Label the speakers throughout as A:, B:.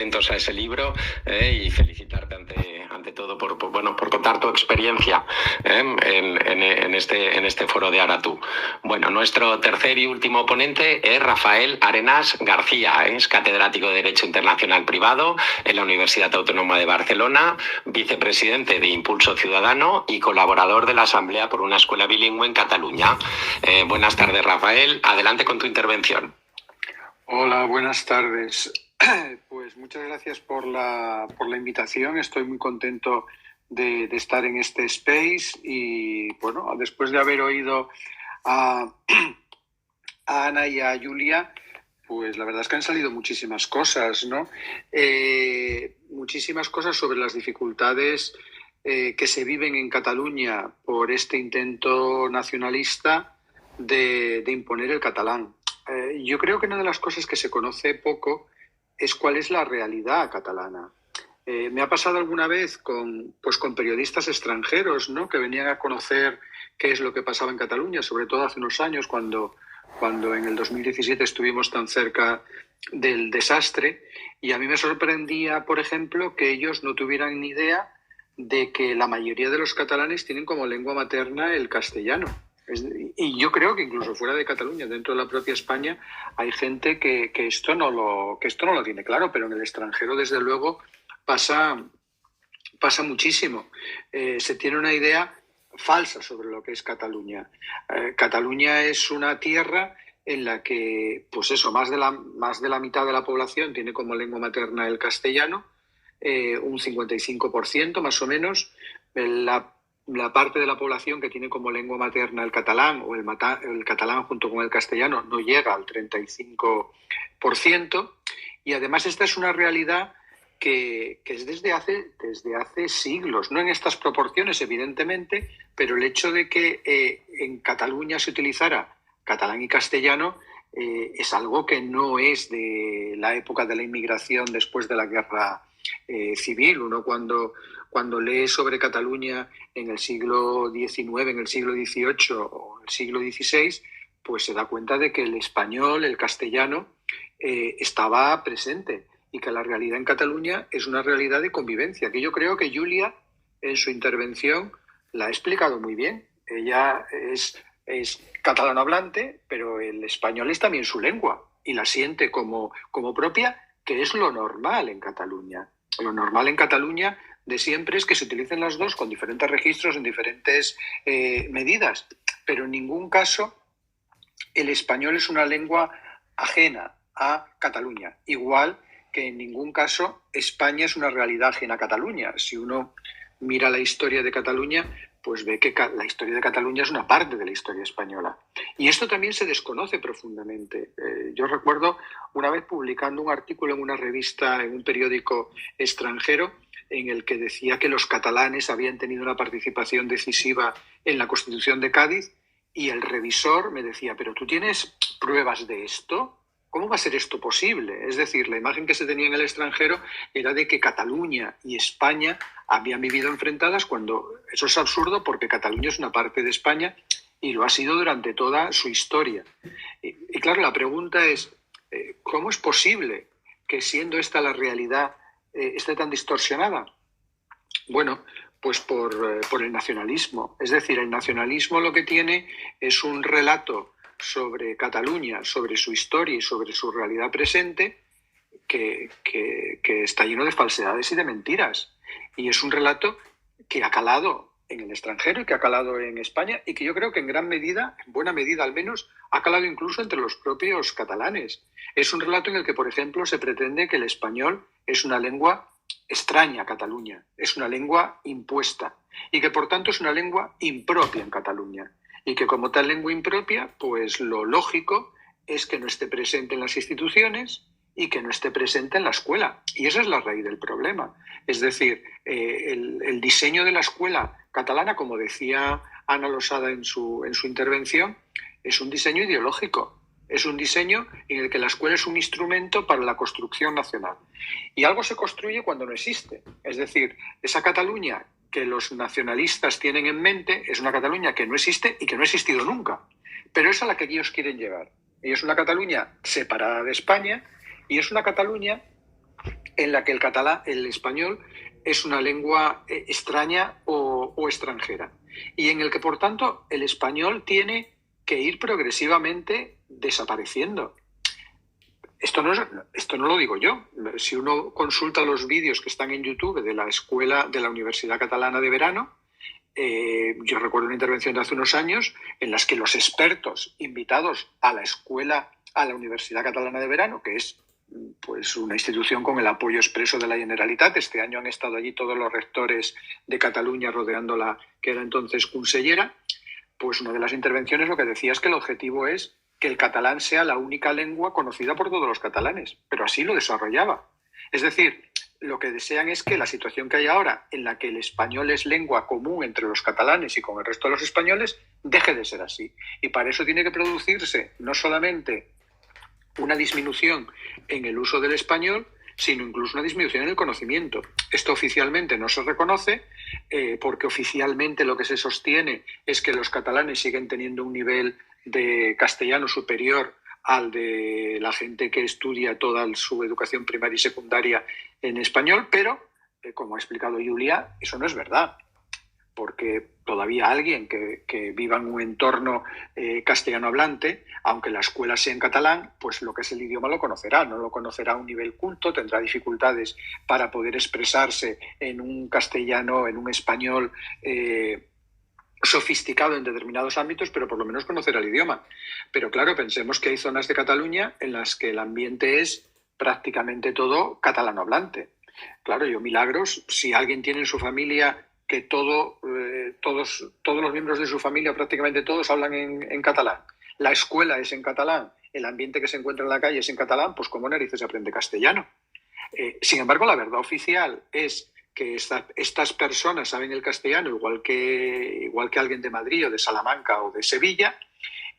A: Atentos a ese libro y felicitarte ante todo por contar tu experiencia en este foro de Aratu. Bueno, nuestro tercer y último ponente es Rafael Arenas García, es catedrático de Derecho Internacional Privado en la Universidad Autónoma de Barcelona, vicepresidente de Impulso Ciudadano y colaborador de la Asamblea por una Escuela Bilingüe en Cataluña. Buenas tardes, Rafael. Adelante con tu intervención.
B: Hola, buenas tardes. Pues muchas gracias por la invitación. Estoy muy contento de estar en este space y, bueno, después de haber oído a Ana y a Julia, pues la verdad es que han salido muchísimas cosas, ¿no? Muchísimas cosas sobre las dificultades que se viven en Cataluña por este intento nacionalista de imponer el catalán. Yo creo que una de las cosas que se conoce poco es cuál es la realidad catalana. Me ha pasado alguna vez con periodistas extranjeros, ¿no?, que venían a conocer qué es lo que pasaba en Cataluña, sobre todo hace unos años cuando en el 2017 estuvimos tan cerca del desastre, y a mí me sorprendía, por ejemplo, que ellos no tuvieran ni idea de que la mayoría de los catalanes tienen como lengua materna el castellano. Y yo creo que incluso fuera de Cataluña, dentro de la propia España, hay gente que esto no lo tiene claro, pero en el extranjero, desde luego, pasa muchísimo. Se tiene una idea falsa sobre lo que es Cataluña. Cataluña es una tierra en la que, pues eso, más de la mitad de la población tiene como lengua materna el castellano, un 55% más o menos. La parte de la población que tiene como lengua materna el catalán o el catalán junto con el castellano no llega al 35%, y además esta es una realidad que es desde hace siglos, no en estas proporciones evidentemente, pero el hecho de que en Cataluña se utilizara catalán y castellano es algo que no es de la época de la inmigración después de la guerra civil. Uno cuando lee sobre Cataluña en el siglo XIX, en el siglo XVIII o en el siglo XVI, pues se da cuenta de que el español, el castellano, estaba presente, y que la realidad en Cataluña es una realidad de convivencia, que yo creo que Julia, en su intervención, la ha explicado muy bien. Ella es catalano hablante, pero el español es también su lengua y la siente como propia, que es lo normal en Cataluña. Lo normal en Cataluña de siempre es que se utilicen las dos con diferentes registros en diferentes medidas, pero en ningún caso el español es una lengua ajena a Cataluña, igual que en ningún caso España es una realidad ajena a Cataluña. Si uno mira la historia de Cataluña, pues ve que la historia de Cataluña es una parte de la historia española. Y esto también se desconoce profundamente. Yo recuerdo una vez publicando un artículo en una revista, en un periódico extranjero, en el que decía que los catalanes habían tenido una participación decisiva en la Constitución de Cádiz, y el revisor me decía: ¿pero tú tienes pruebas de esto? ¿Cómo va a ser esto posible? Es decir, la imagen que se tenía en el extranjero era de que Cataluña y España habían vivido enfrentadas, cuando eso es absurdo, porque Cataluña es una parte de España y lo ha sido durante toda su historia. Y claro, la pregunta es, ¿cómo es posible que, siendo esta la realidad, esté tan distorsionada? Bueno, pues por el nacionalismo. Es decir, el nacionalismo lo que tiene es un relato sobre Cataluña, sobre su historia y sobre su realidad presente, que está lleno de falsedades y de mentiras. Y es un relato que ha calado en el extranjero y que ha calado en España, y que yo creo que en gran medida, en buena medida al menos, ha calado incluso entre los propios catalanes. Es un relato en el que, por ejemplo, se pretende que el español es una lengua extraña a Cataluña, es una lengua impuesta, y que por tanto es una lengua impropia en Cataluña, y que como tal lengua impropia, pues lo lógico es que no esté presente en las instituciones y que no esté presente en la escuela. Y esa es la raíz del problema. Es decir, el diseño de la escuela catalana, como decía Ana Losada en su intervención, es un diseño ideológico. Es un diseño en el que la escuela es un instrumento para la construcción nacional. Y algo se construye cuando no existe. Es decir, esa Cataluña que los nacionalistas tienen en mente es una Cataluña que no existe y que no ha existido nunca. Pero es a la que ellos quieren llegar. Y es una Cataluña separada de España, y es una Cataluña en la que el español es una lengua extraña o extranjera, y en el que, por tanto, el español tiene que ir progresivamente desapareciendo. Esto no lo digo yo. Si uno consulta los vídeos que están en YouTube de la escuela de la Universidad Catalana de Verano, yo recuerdo una intervención de hace unos años en las que los expertos invitados a la Universidad Catalana de Verano, que es pues una institución con el apoyo expreso de la Generalitat. Este año han estado allí todos los rectores de Cataluña rodeando la que era entonces consellera. Pues una de las intervenciones lo que decía es que el objetivo es que el catalán sea la única lengua conocida por todos los catalanes, pero así lo desarrollaba. Es decir, lo que desean es que la situación que hay ahora, en la que el español es lengua común entre los catalanes y con el resto de los españoles, deje de ser así. Y para eso tiene que producirse no solamente una disminución en el uso del español, sino incluso una disminución en el conocimiento. Esto oficialmente no se reconoce, porque oficialmente lo que se sostiene es que los catalanes siguen teniendo un nivel de castellano superior al de la gente que estudia toda su educación primaria y secundaria en español, pero, como ha explicado Julia, eso no es verdad, porque todavía alguien que viva en un entorno castellano hablante, aunque la escuela sea en catalán, pues lo que es el idioma lo conocerá, no lo conocerá a un nivel culto, tendrá dificultades para poder expresarse en un castellano, en un español sofisticado en determinados ámbitos, pero por lo menos conocerá el idioma. Pero claro, pensemos que hay zonas de Cataluña en las que el ambiente es prácticamente todo catalano hablante. Claro, yo milagros, si alguien tiene en su familia que todos los miembros de su familia, prácticamente todos, hablan en catalán, la escuela es en catalán, el ambiente que se encuentra en la calle es en catalán, pues ¿cómo narices se aprende castellano? Sin embargo, la verdad oficial es que estas personas saben el castellano igual que alguien de Madrid o de Salamanca o de Sevilla,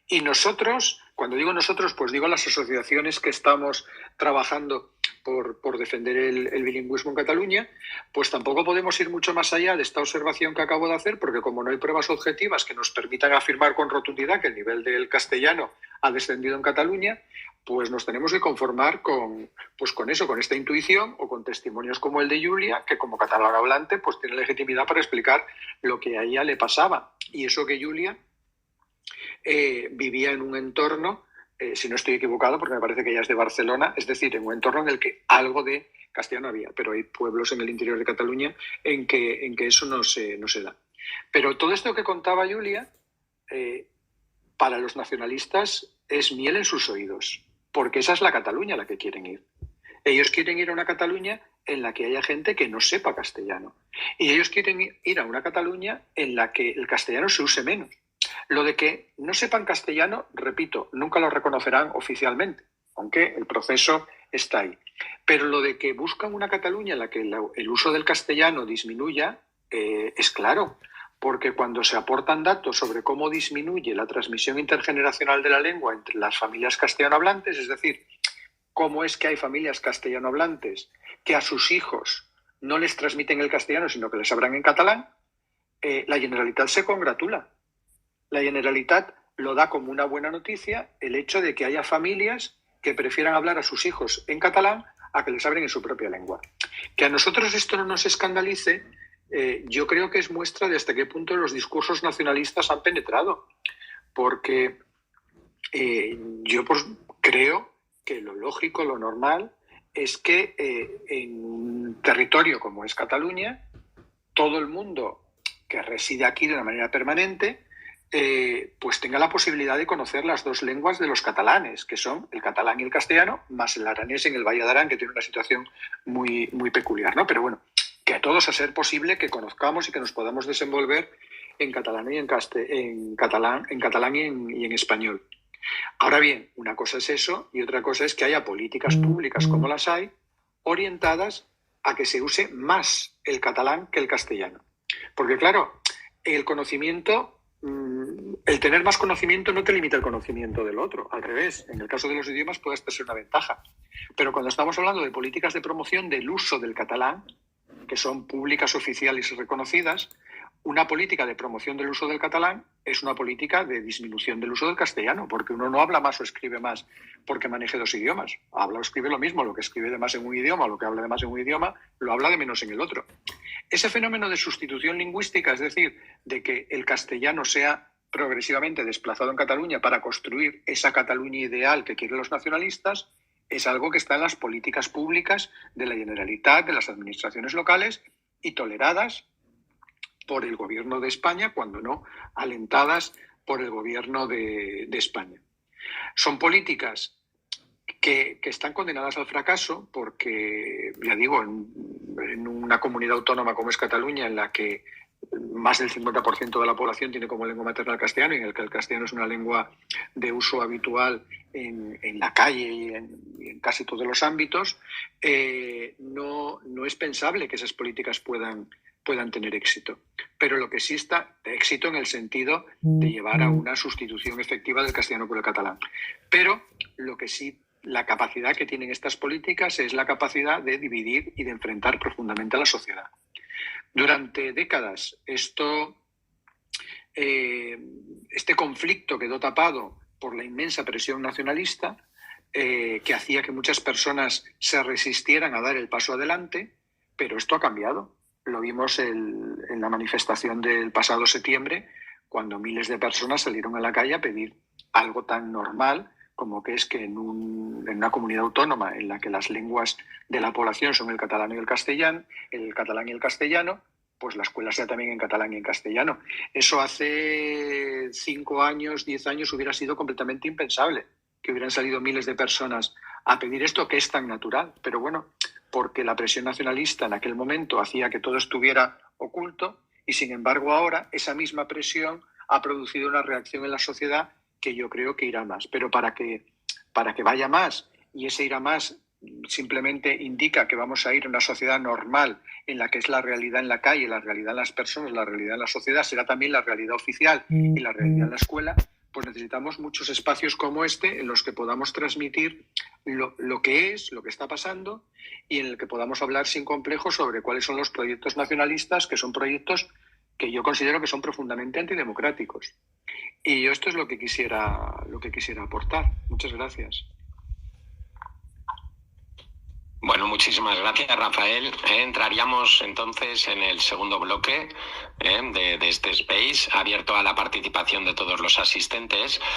B: y nosotros, cuando digo nosotros, pues digo las asociaciones que estamos trabajando por defender el bilingüismo en Cataluña, pues tampoco podemos ir mucho más allá de esta observación que acabo de hacer, porque como no hay pruebas objetivas que nos permitan afirmar con rotundidad que el nivel del castellano ha descendido en Cataluña, pues nos tenemos que conformar con eso, con esta intuición, o con testimonios como el de Julia, que como catalán hablante pues tiene legitimidad para explicar lo que a ella le pasaba. Y eso que Julia vivía en un entorno, si no estoy equivocado, porque me parece que ella es de Barcelona, es decir, en un entorno en el que algo de castellano había, pero hay pueblos en el interior de Cataluña en que eso no se da. Pero todo esto que contaba Julia, para los nacionalistas es miel en sus oídos, porque esa es la Cataluña a la que quieren ir. Ellos quieren ir a una Cataluña en la que haya gente que no sepa castellano. Y ellos quieren ir a una Cataluña en la que el castellano se use menos. Lo de que no sepan castellano, repito, nunca lo reconocerán oficialmente, aunque el proceso está ahí. Pero lo de que buscan una Cataluña en la que el uso del castellano disminuya, es claro, porque cuando se aportan datos sobre cómo disminuye la transmisión intergeneracional de la lengua entre las familias castellanohablantes, es decir, cómo es que hay familias castellanohablantes que a sus hijos no les transmiten el castellano, sino que les hablan en catalán, la Generalitat se congratula. La Generalitat lo da como una buena noticia el hecho de que haya familias que prefieran hablar a sus hijos en catalán a que les hablen en su propia lengua. Que a nosotros esto no nos escandalice, yo creo que es muestra de hasta qué punto los discursos nacionalistas han penetrado. Porque yo pues creo que lo lógico, lo normal, es que en un territorio como es Cataluña, todo el mundo que reside aquí de una manera permanente, pues tenga la posibilidad de conocer las dos lenguas de los catalanes, que son el catalán y el castellano, más el aranés en el Valle de Arán, que tiene una situación muy, muy peculiar, ¿no? Pero bueno, que a todos a ser posible que conozcamos y que nos podamos desenvolver en catalán y en catalán y en español. Ahora bien, una cosa es eso y otra cosa es que haya políticas públicas, como las hay, orientadas a que se use más el catalán que el castellano. Porque claro, el conocimiento, el tener más conocimiento no te limita el conocimiento del otro. Al revés, en el caso de los idiomas puede ser una ventaja. Pero cuando estamos hablando de políticas de promoción del uso del catalán, que son públicas, oficiales y reconocidas, una política de promoción del uso del catalán es una política de disminución del uso del castellano, porque uno no habla más o escribe más porque maneje dos idiomas. Habla o escribe lo mismo, lo que escribe de más en un idioma o lo que habla de más en un idioma, lo habla de menos en el otro. Ese fenómeno de sustitución lingüística, es decir, de que el castellano sea progresivamente desplazado en Cataluña para construir esa Cataluña ideal que quieren los nacionalistas, es algo que está en las políticas públicas de la Generalitat, de las administraciones locales y toleradas por el gobierno de España, cuando no alentadas por el gobierno de España. Son políticas que están condenadas al fracaso porque, ya digo, en una comunidad autónoma como es Cataluña, en la que más del 50% de la población tiene como lengua materna el castellano, y en el que el castellano es una lengua de uso habitual en la calle y en casi todos los ámbitos, no es pensable que esas políticas puedan tener éxito. Pero lo que sí está éxito en el sentido de llevar a una sustitución efectiva del castellano por el catalán. Pero lo que sí, la capacidad que tienen estas políticas es la capacidad de dividir y de enfrentar profundamente a la sociedad. Durante décadas este conflicto quedó tapado por la inmensa presión nacionalista que hacía que muchas personas se resistieran a dar el paso adelante, pero esto ha cambiado. Lo vimos en la manifestación del pasado septiembre, cuando miles de personas salieron a la calle a pedir algo tan normal como que es que en una comunidad autónoma en la que las lenguas de la población son el catalán y el catalán y el castellano, pues la escuela sea también en catalán y en castellano. Eso hace 5 años, 10 años hubiera sido completamente impensable, que hubieran salido miles de personas a pedir esto, que es tan natural. Pero bueno, porque la presión nacionalista en aquel momento hacía que todo estuviera oculto, y sin embargo ahora esa misma presión ha producido una reacción en la sociedad que yo creo que irá más. Pero para que vaya más, y ese ir a más simplemente indica que vamos a ir a una sociedad normal en la que es la realidad en la calle, la realidad en las personas, la realidad en la sociedad, será también la realidad oficial y la realidad en la escuela, pues necesitamos muchos espacios como este en los que podamos transmitir lo que es, lo que está pasando, y en el que podamos hablar sin complejos sobre cuáles son los proyectos nacionalistas, que son proyectos que yo considero que son profundamente antidemocráticos. Y yo esto es lo que quisiera aportar. Muchas gracias.
A: Bueno, muchísimas gracias, Rafael. Entraríamos entonces en el segundo bloque de este space, abierto a la participación de todos los asistentes.